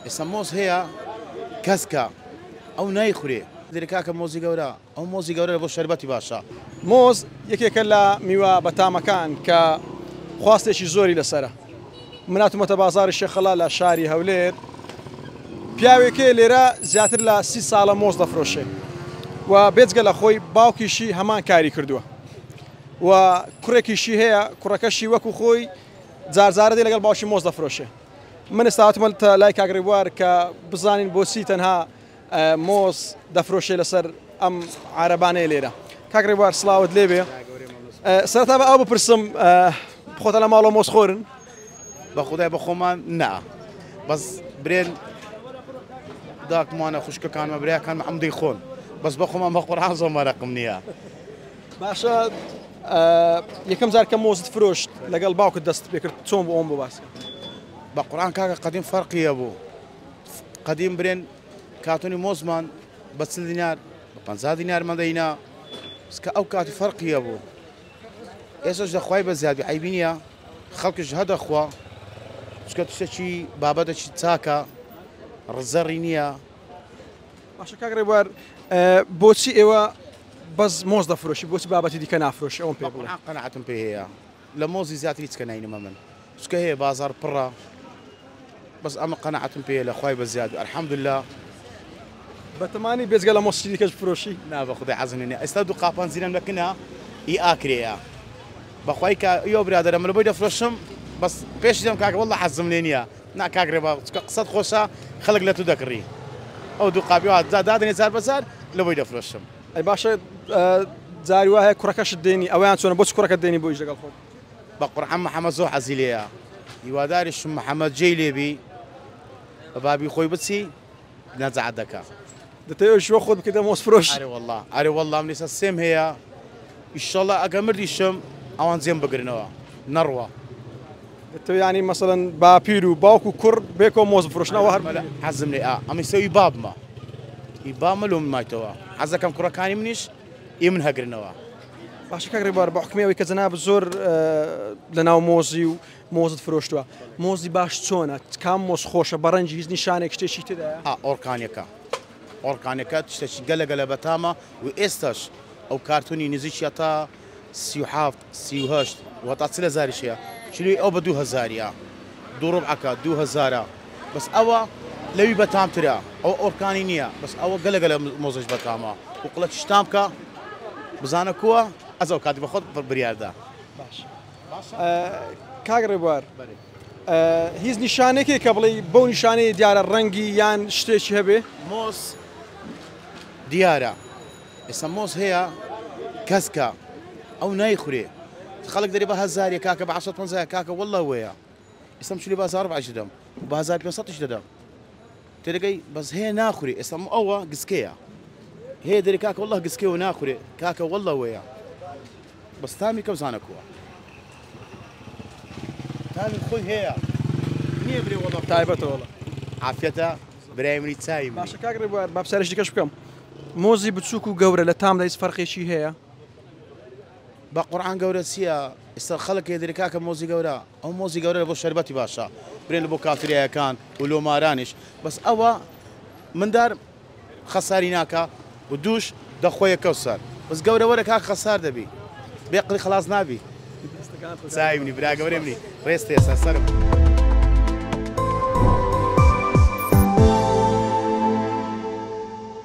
ئێستا مۆز هەیە کەسکە ئەو نایخورێ دەرکاکە مۆزی گەورە ئەو مۆزی گەورە بۆ شەربەتی باشە. مۆز یەکێکە لە میوە بەتامەکان کە خواستێکی زۆری لەسرە. من هاتوومەتە بازاری شێخەڵا لە شاری هەولێر، پیاوێکێ لێرە زیاتر لە 30 ساڵە مۆز دەفرۆشێ و بێجگە لە خۆی باوکیشی هەمان کاری کردووە و کوڕێکیشی هەیە، کوڕەکەشی وەکو خۆی جارجارە دێ لەگەڵ باوکی مۆز دەفرۆشێ. من ئێستا هاتوومە لای کاگڕێبوار کە بزانین بۆچی تەنها مۆز دەفرۆشێ لەسەر ئەم عارەبانەیە لێرە. کاگڕێبوار سڵاوت لێبێ. سەرەتا بە ئەو بپرسم خۆتە لە ماڵەوە مۆز خۆرن؟ بە خودای بە خۆمان نا بەس برێن داکمانە خوشکەکانمە برایەکانمە ئەم دەیخۆن بەس بە خۆمان بە قورئان زۆر مەرەقم نییە. باشە یەکەم جار کە مۆزت فرۆشت لەگەڵ باوکت دەست پێ کرد چۆن بۆ ئەوم بۆ باس بە قورئان کاکە قەدیم فەرقیە بوو. قەدیم برێن کاتۆنی مۆزمان بە 40 دینار بە 50 دینارمان دەینا کە ئەو کاتی فەرقیە بوو. ئێستاش دەخوای بە زیادی عیبی نییە خەڵکیش هەدەخوا چکە تشتێکی بابەتێکی چاکە ڕزەڕی نییە. باشە کاگڕێبوار بۆچی ئێوە بەس مۆز دەفرۆشی بۆچی بابەتی دیکە نافرۆشی ئەوم پێ بڵێ؟ قەناعەتم پێ هەیە لە مۆزی زیاتر هیچ کە ناینمە من چکە هەیە بازار پڕە بەس ئەمە قەناعەتم پێ لە خوای بە زیادی ئەلحەمدوللا. بەتەمانی بێجگە لە مۆزی دیکەش بفرۆشی؟ نا بە خودای حەزم لێ نییە. ئێستا دوو قاپان زیرەم دەکەنە ئی ئاکرەیە بەخوای کە ئیۆ برادەرە من لە بۆی دەفرۆشم بەس پێش دەم کاکە وەڵڵا حەزم لێ نییە نا کاگڕێبا چکە قسەت خۆشە خەڵک لە تو دەکڕی ئەو دوو قاپیەوە دادنێ جار بەجار لە بۆی دەفرۆشم. ئەی باشە جاری وایە کوڕەکەشت دێنی ئەویان چۆنە بۆچ کوڕەکەت دێنی بۆ ئیش لەگەڵ خۆت؟ بە قورئان محەممەد زۆر حەزی لێیە هیواداریشم محەممەد جێی لێبی بە بابی خۆی بچی نەجەعەت دەکا. دەتەوێت شوە خۆت بکەیتە مۆز فرۆش؟ ئەرێ وەڵڵا من ئێستا سێم هەیە ئیشەڵڵا ئەگەر مردیشم ئەوان جێم بگرنەوە نەڕوە. دەتەوێت ینی مەسەڵەن باپیر و باوک و کوڕ بێکەوە مۆز بفرۆشنەوە هەر حەزم لێ ئەمە سەوی بابمە ئی بامە لۆ من مایتەوە حەزەکەم کوڕەکانی منیش ئی من هەگرنەوە. باشە کاگڕێبوار بە حکمەوەی کە جەناب زۆر لەناو مۆزی و مۆزت فرۆشتووە مۆزی باش چۆنە کام مۆز خۆشە بەڕەنجی هیچ نیشانێک شتێکی تدایە؟ ئۆرکانەکە تشتێکی گەلەگەلە بەتامە و ئێستاش ئەو کارتونی نزیکیە تا 37 38 وەتا 40,000 هەیە چلوی ئەو بە 2000 دوو ڕۆبعەکە 2000 بەس ئەوە لەوی بەتامترە ئەو ئۆرکانی نییە بەس ئەوە گەلەگەلە مۆزش بەتامە و قڵە شتام بکە بزانە کووە ئەز ئەو کاتی بە خۆت بڕیاردا. کاگڕێبوار هیچ نیشانێکی کە بڵێ بەو نیشانەی دیارە ڕەنگی یان شتێکی هەبێ؟ مۆز دیارە ئێستا مۆز هەیە کەسکە ئەو نایخورێ خەڵک دەری بە 1000 کاکە بە 150 کاکە وەڵڵا وەیە ئێستام چلی بازار بەعش دەدەم و بە 1500 دەدەم تێدەگەی بەس هەیە ناخورێ ئێستا ئەوە گسکەیە هەیە دەری کاکە وەڵڵا گسکەوە ناخورێ کاکە وەڵڵا وەیە بەس تامی کە بزانە کووە تامی خۆی هەیە نییە برێ وەڵڵا تایبەتەوە عافیەتە برای منی چاوی. باشە کاگڕێبوار با پرسیارێکی دیکەش بکەم مۆزی بچووک و گەورە لە تامدا هیچ فەرقێکی هەیە؟ بە قورئان گەورە چییە؟ ئێستا خەڵک هەیە دەری کاکە مۆزی گەورە ئەو مۆزی گەورە بۆ شەربەتی باشە برێن لە بۆ کافتریایەکان و لۆمارانیش بەس ئەوە مندار خەساری ناکە و دووش دەخۆیە کەوسەر بەس گەورە وەرە کاک خەسار دەبی بێقڵی خلاص نابی. چاوی منی برا گەورەی منی ڕێستە ئێستا سەرم.